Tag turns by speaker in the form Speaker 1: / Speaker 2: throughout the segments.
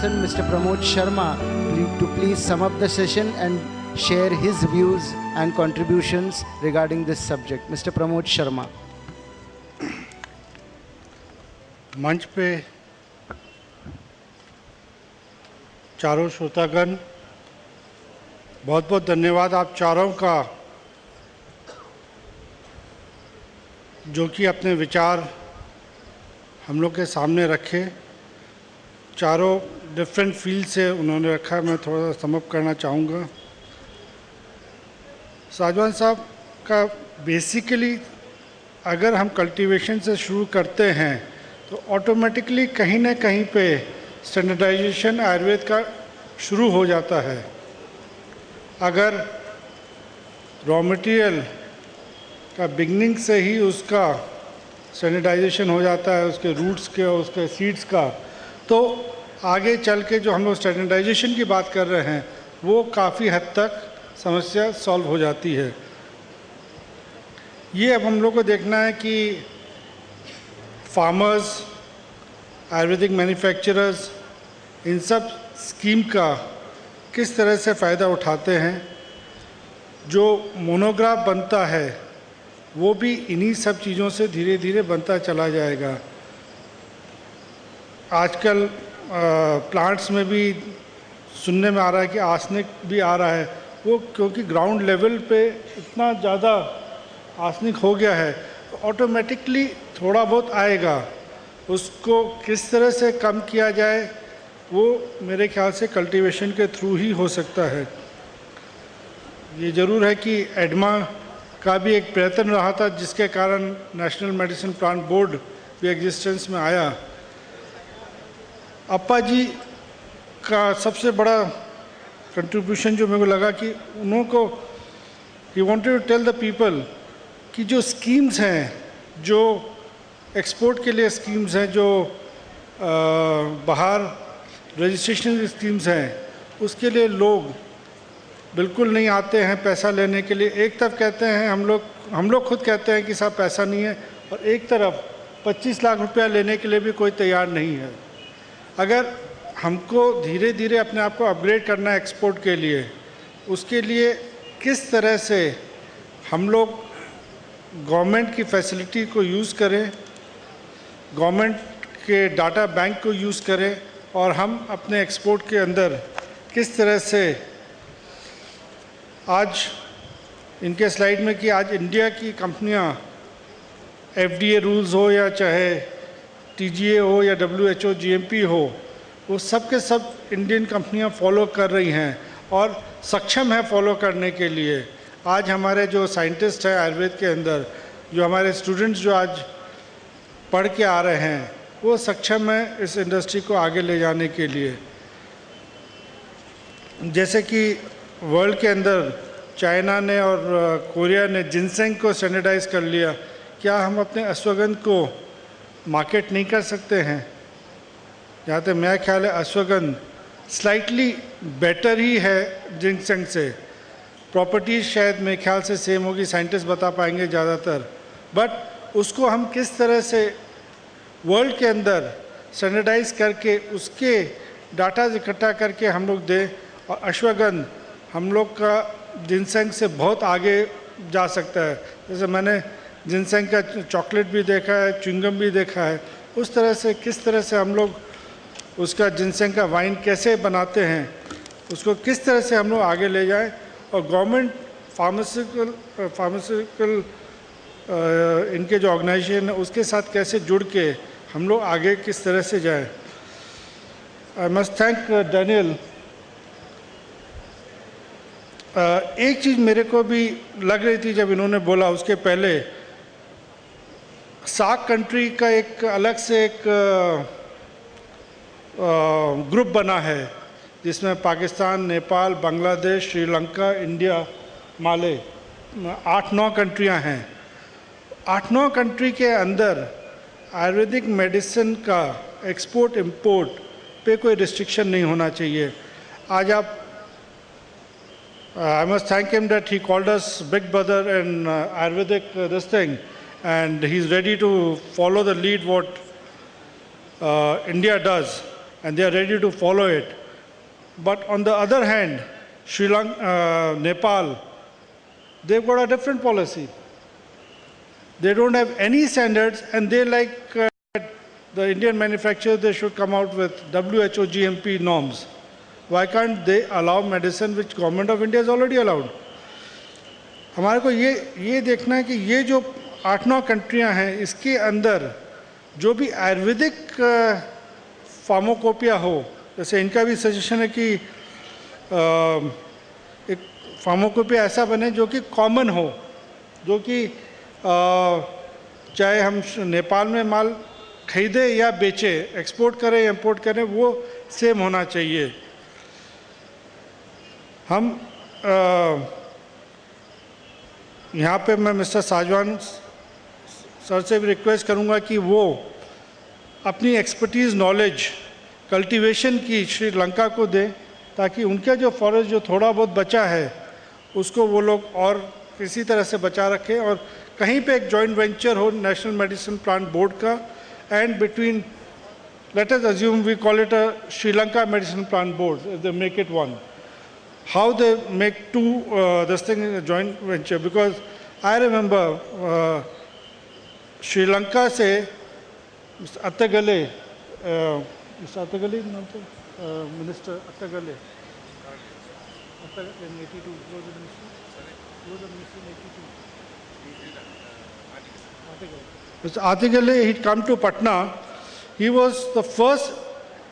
Speaker 1: chairperson, Mr. Pramod Sharma, to please sum up the session and share his views and contributions regarding this subject. Mr. Pramod Sharma.
Speaker 2: मंच पे चारों श्रोतागण, बहुत बहुत धन्यवाद आप चारों का, जो कि अपने विचार हम लोग के सामने रखे। चारों डिफरेंट फील्ड से उन्होंने रखा, मैं थोड़ा सा समअप करना चाहूँगा। साजवान साहब का बेसिकली अगर हम कल्टीवेशन से शुरू करते हैं तो ऑटोमेटिकली कहीं ना कहीं पे स्टैंडर्डाइजेशन आयुर्वेद का शुरू हो जाता है। अगर रॉ मटेरियल का बिगनिंग से ही उसका स्टैंडर्डाइजेशन हो जाता है, उसके रूट्स के और उसके सीड्स का, तो आगे चल के जो हम लोग स्टैंडर्डाइजेशन की बात कर रहे हैं वो काफ़ी हद तक समस्या सॉल्व हो जाती है। ये अब हम लोग को देखना है कि फार्मर्स, आयुर्वेदिक मैन्युफैक्चरर्स इन सब स्कीम का किस तरह से फ़ायदा उठाते हैं। जो मोनोग्राफ बनता है वो भी इन्हीं सब चीज़ों से धीरे धीरे बनता चला जाएगा। आजकल प्लांट्स में भी सुनने में आ रहा है कि आर्सेनिक भी आ रहा है, वो क्योंकि ग्राउंड लेवल पे इतना ज़्यादा आर्सेनिक हो गया है, तो ऑटोमेटिकली थोड़ा बहुत आएगा। उसको किस तरह से कम किया जाए वो मेरे ख्याल से कल्टीवेशन के थ्रू ही हो सकता है। ये ज़रूर है कि एडमा का भी एक प्रयत्न रहा था, जिसके कारण नेशनल मेडिसिन प्लांट बोर्ड भी एग्जिस्टेंस में आया। अप्पा जी का सबसे बड़ा कंट्रीब्यूशन जो मेरे को लगा कि उनको ही wanted to tell the people कि जो स्कीम्स हैं, जो एक्सपोर्ट के लिए स्कीम्स हैं, जो बाहर रजिस्ट्रेशन की स्कीम्स हैं, उसके लिए लोग बिल्कुल नहीं आते हैं पैसा लेने के लिए। एक तरफ कहते हैं हम लोग खुद कहते हैं कि साहब पैसा नहीं है, और एक तरफ 25 लाख रुपया लेने के लिए भी कोई तैयार नहीं है। अगर हमको धीरे धीरे अपने आप को अपग्रेड करना है एक्सपोर्ट के लिए, उसके लिए किस तरह से हम लोग गवर्नमेंट की फैसिलिटी को यूज़ करें, गवर्नमेंट के डाटा बैंक को यूज़ करें, और हम अपने एक्सपोर्ट के अंदर किस तरह से आज इनके स्लाइड में कि आज इंडिया की कंपनियां FDA रूल्स हो या चाहे TGA हो या WHO GMP हो, वो सब के सब इंडियन कंपनियां फॉलो कर रही हैं और सक्षम है फॉलो करने के लिए। आज हमारे जो साइंटिस्ट हैं आयुर्वेद के अंदर, जो हमारे स्टूडेंट्स जो आज पढ़ के आ रहे हैं, वो सक्षम है इस इंडस्ट्री को आगे ले जाने के लिए। जैसे कि वर्ल्ड के अंदर चाइना ने और कोरिया ने जिनसेंग को स्टैंडर्डाइज कर लिया, क्या हम अपने अश्वगंध को मार्केट नहीं कर सकते हैं? जहाँ तक मेरा ख्याल है अश्वगंध स्लाइटली बेटर ही है जिनसेंग से। प्रॉपर्टीज शायद मेरे ख्याल से सेम होगी, साइंटिस्ट बता पाएंगे ज़्यादातर, बट उसको हम किस तरह से वर्ल्ड के अंदर स्टैंडर्डाइज करके उसके डाटा इकट्ठा करके हम लोग दें। और अश्वगंध हम लोग का जिनसेंग से बहुत आगे जा सकता है। जैसे मैंने जिनसेंग का चॉकलेट भी देखा है, च्युइंगम भी देखा है, उस तरह से किस तरह से हम लोग उसका जिनसेंग का वाइन कैसे बनाते हैं, उसको किस तरह से हम लोग आगे ले जाएं, और गवर्नमेंट फार्मास्यूटिकल इनके जो ऑर्गेनाइजेशन है उसके साथ कैसे जुड़ के हम लोग आगे किस तरह से जाएं। I must thank Daniel. एक चीज़ मेरे को भी लग रही थी जब इन्होंने बोला, उसके पहले सार्क कंट्री का एक अलग से एक ग्रुप बना है, जिसमें पाकिस्तान, नेपाल, बांग्लादेश, श्रीलंका, इंडिया, माले, 8-9 कंट्रियां हैं। 8-9 कंट्री के अंदर आयुर्वेदिक मेडिसिन का एक्सपोर्ट इंपोर्ट पे कोई रिस्ट्रिक्शन नहीं होना चाहिए। आज आप I must thank him that he called us big brother in Ayurvedic this thing, and he's ready to follow the lead what India does. and they are ready to follow it. But on the other hand, Sri Lanka, Nepal, they've got a different policy. They don't have any standards, and they like the Indian manufacturers, they should come out with WHO GMP norms. Why can't they allow medicine which government of India has already allowed? हमारे को ये देखना है कि ये जो 8-9 कंट्रियां हैं, इसके अंदर जो भी आयुर्वेदिक फार्माकोपिया हो, जैसे इनका भी सजेशन है कि एक फार्माकोपिया ऐसा बने जो कि कॉमन हो, जो कि चाहे हम नेपाल में माल खरीदे या बेचे, एक्सपोर्ट करें या इंपोर्ट करें, वो सेम होना चाहिए. हम यहाँ पे मैं मिस्टर साजवान सर से भी रिक्वेस्ट करूँगा कि वो अपनी एक्सपर्टीज़ नॉलेज कल्टीवेशन की श्रीलंका को दें, ताकि उनका जो फॉरेस्ट जो थोड़ा बहुत बचा है उसको वो लोग और किसी तरह से बचा रखें, और कहीं पे एक जॉइंट वेंचर हो नेशनल मेडिसिन प्लांट बोर्ड का and between, let us assume we call it a Sri Lanka Medicine Plant Board, if they make it one. How they make two, this thing in a joint venture, because I remember Sri Lanka से Mr. Attagale, Mr. Attagale, Minister Attagale, in 82, was the minister? Was the minister in 82? Mr. Attagale, he'd come to Patna. He was the first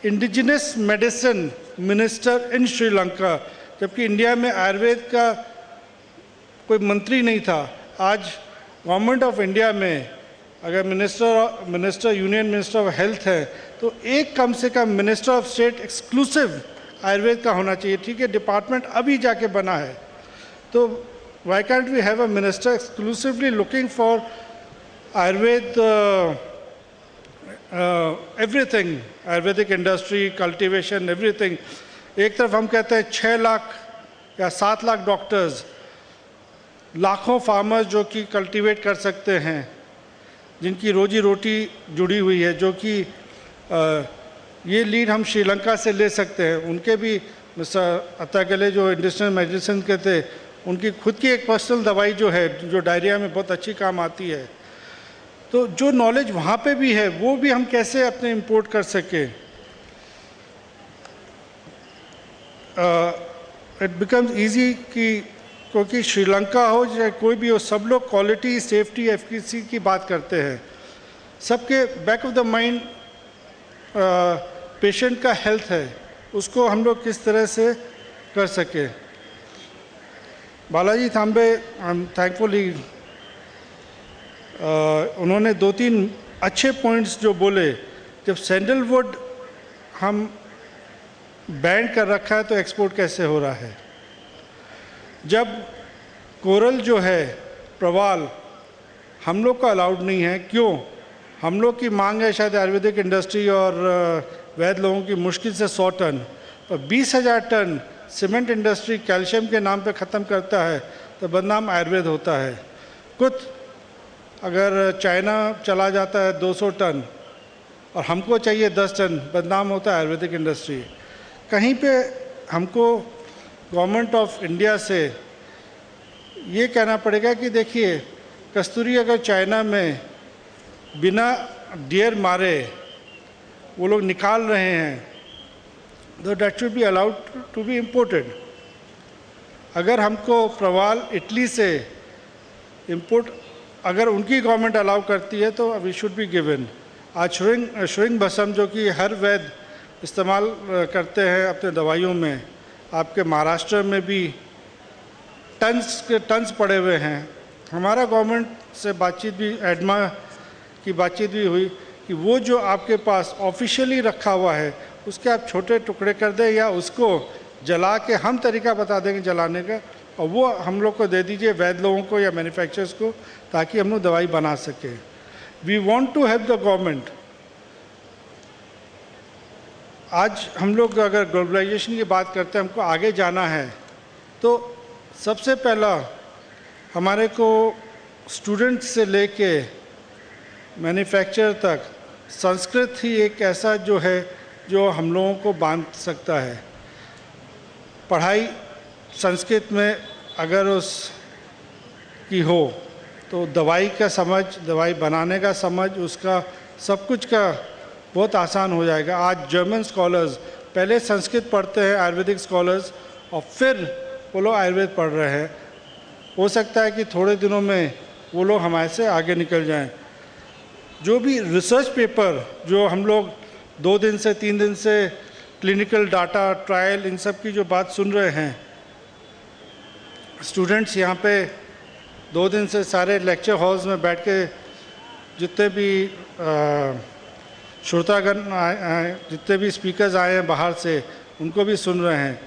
Speaker 2: indigenous medicine minister in Sri Lanka. जबकि India में आयुर्वेद का कोई मंत्री नहीं था. आज government of India में अगर minister union minister of health है, तो एक कम से कम minister of state exclusive Ayurveda का होना चाहिए. ठीक है, डिपार्टमेंट अभी जाके बना है, तो why can't we have a minister exclusively looking for Ayurveda, everything, Ayurvedic industry, cultivation, everything. एक तरफ हम कहते हैं 6 लाख या 7 लाख डॉक्टर्स, लाखों फार्मर्स जो कि कल्टीवेट कर सकते हैं, जिनकी रोजी रोटी जुड़ी हुई है, जो कि ये लीड हम श्रीलंका से ले सकते हैं. उनके भी मिस्टर अत्तागले जो इंडिजिनस मेडिसिन के थे, उनकी खुद की एक पर्सनल दवाई जो है, जो डायरिया में बहुत अच्छी काम आती है. तो जो नॉलेज वहाँ पे भी है, वो भी हम कैसे अपने इंपोर्ट कर सके. इट बिकम्स ईजी कि क्योंकि श्रीलंका हो चाहे कोई भी हो, सब लोग क्वालिटी, सेफ्टी, एफिकेसी की बात करते हैं. सबके back of the mind patient का हेल्थ है, उसको हम लोग किस तरह से कर सके. बालाजी थाम्बे, आई एम थैंकफुली, उन्होंने 2-3 अच्छे पॉइंट्स जो बोले. जब सैंडलवुड हम बैन कर रखा है, तो एक्सपोर्ट कैसे हो रहा है. जब कोरल जो है, प्रवाल, हम लोग का अलाउड नहीं है, क्यों? हम लोग की मांग है शायद आयुर्वेदिक इंडस्ट्री और वैद लोगों की मुश्किल से 100 टन, पर 20,000 टन सीमेंट इंडस्ट्री कैल्शियम के नाम पे ख़त्म करता है, तो बदनाम आयुर्वेद होता है. कुछ अगर चाइना चला जाता है 200 टन और हमको चाहिए 10 टन, बदनाम होता है आयुर्वेदिक इंडस्ट्री. कहीं पे हमको गवर्नमेंट ऑफ इंडिया से ये कहना पड़ेगा कि देखिए, कस्तूरी अगर चाइना में बिना डियर मारे वो लोग निकाल रहे हैं, तो that should be allowed to be imported. अगर हमको प्रवाल इटली से इंपोर्ट अगर उनकी गवर्नमेंट अलाउ करती है, तो वी शुड बी गिवन. आज श्रिंग भस्म जो कि हर वैद इस्तेमाल करते हैं अपने दवाइयों में, आपके महाराष्ट्र में भी टन्स के टन्स पड़े हुए हैं. हमारा गवर्नमेंट से बातचीत भी, एडमा की बातचीत भी हुई कि वो जो आपके पास ऑफिशियली रखा हुआ है, उसके आप छोटे टुकड़े कर दें या उसको जला के हम तरीका बता देंगे जलाने का, और वो हम लोग को दे दीजिए, वैद लोगों को या मैन्युफैक्चरर्स को, ताकि हम लोग दवाई बना सकें. We want to help the government. आज हम लोग अगर ग्लोबलाइजेशन की बात करते हैं, हमको आगे जाना है, तो सबसे पहला हमारे को स्टूडेंट से लेके मैन्युफैक्चरर तक संस्कृत ही एक ऐसा जो है जो हम लोगों को बांध सकता है। पढ़ाई संस्कृत में अगर उसकी हो तो दवाई का समझ, दवाई बनाने का समझ, उसका सब कुछ का बहुत आसान हो जाएगा। आज जर्मन स्कॉलर्स पहले संस्कृत पढ़ते हैं, आयुर्वेदिक स्कॉलर्स, और फिर वो लोग आयुर्वेद पढ़ रहे हैं। हो सकता है कि थोड़े दिनों में वो लोग हमारे से आगे निकल जाएं। जो भी रिसर्च पेपर जो हम लोग 2 दिन से 3 दिन से क्लिनिकल डाटा, ट्रायल, इन सब की जो बात सुन रहे हैं, स्टूडेंट्स यहाँ पे 2 दिन से सारे लेक्चर हॉल्स में बैठ के जितने भी श्रोतागण आए, जितने भी स्पीकर्स आए हैं बाहर से, उनको भी सुन रहे हैं।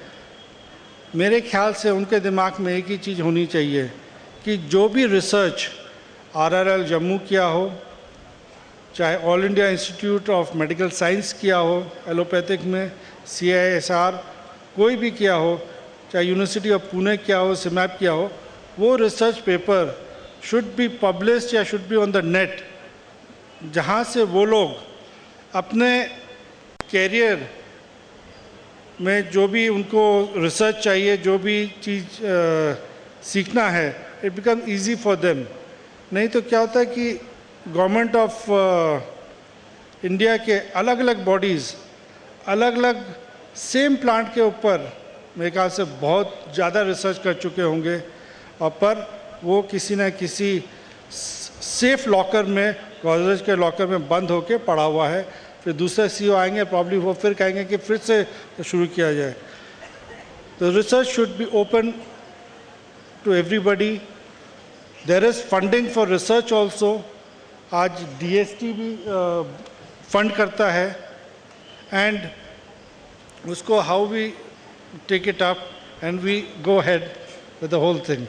Speaker 2: मेरे ख्याल से उनके दिमाग में एक ही चीज़ होनी चाहिए कि जो भी रिसर्च RRL जम्मू किया हो, चाहे all India institute of medical science किया हो एलोपैथिक में, CISR कोई भी किया हो, चाहे यूनिवर्सिटी ऑफ पुणे किया हो, SIMAP किया हो, वो research paper should be published या should be on the net, जहाँ से वो लोग अपने कैरियर में जो भी उनको रिसर्च चाहिए, जो भी चीज़ सीखना है, it become easy for them. नहीं तो क्या होता है कि गवर्नमेंट ऑफ इंडिया के अलग अलग बॉडीज़ अलग अलग सेम प्लांट के ऊपर मेरे ख्याल से बहुत ज़्यादा रिसर्च कर चुके होंगे, और पर वो किसी न किसी सेफ लॉकर में, कॉलेज के लॉकर में बंद होके पड़ा हुआ है। फिर दूसरे CEO आएंगे, प्रॉब्ली वो फिर कहेंगे कि फिर से शुरू किया जाए। तो research should be open to everybody. There is funding for research also. आज DST भी फंड करता है, एंड उसको how we take it up and we go head with the whole thing.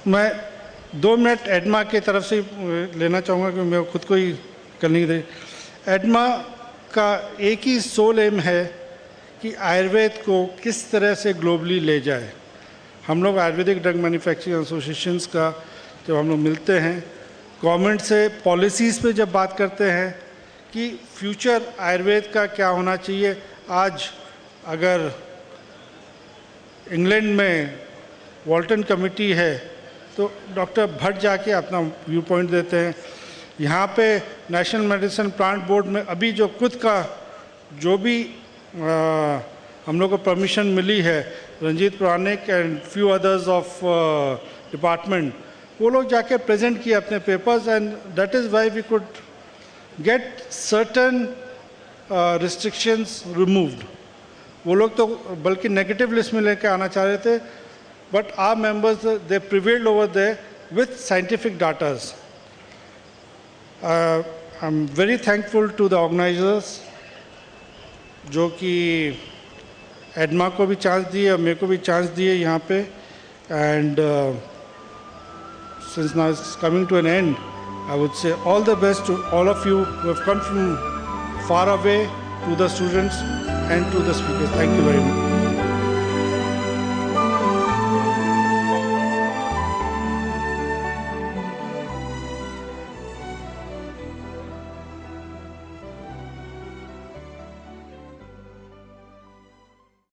Speaker 2: मैं 2 मिनट एडमा की तरफ से लेना चाहूँगा कि मैं खुद को ही कर नहीं दे। एडमा का एक ही सोल एम है कि आयुर्वेद को किस तरह से ग्लोबली ले जाए। हम लोग आयुर्वेदिक ड्रग मैन्युफैक्चरिंग एसोसिएशंस का जब हम लोग मिलते हैं, गवर्नमेंट से पॉलिसीज़ पे जब बात करते हैं कि फ्यूचर आयुर्वेद का क्या होना चाहिए। आज अगर इंग्लैंड में वॉल्टन कमेटी है तो डॉक्टर भट्ट जाके अपना व्यू पॉइंट देते हैं। यहाँ पे नेशनल मेडिसिन प्लांट बोर्ड में अभी जो खुद का जो भी हम लोग को परमिशन मिली है, Ranjit Puranik and few others of department, वो लोग जाके प्रेजेंट किए अपने papers, and that is why we could get certain restrictions removed. वो लोग तो बल्कि नेगेटिव लिस्ट में लेके आना चाह रहे थे, but our members, they prevailed over there with scientific data. I'm very thankful to the organizers जो कि एडमा को भी चांस दिए और मेरे को भी चांस दिए यहाँ पे, and since now it's coming to an end, I would say all the best to all of you who have come from far away, to the students and to the speakers. Thank you very much.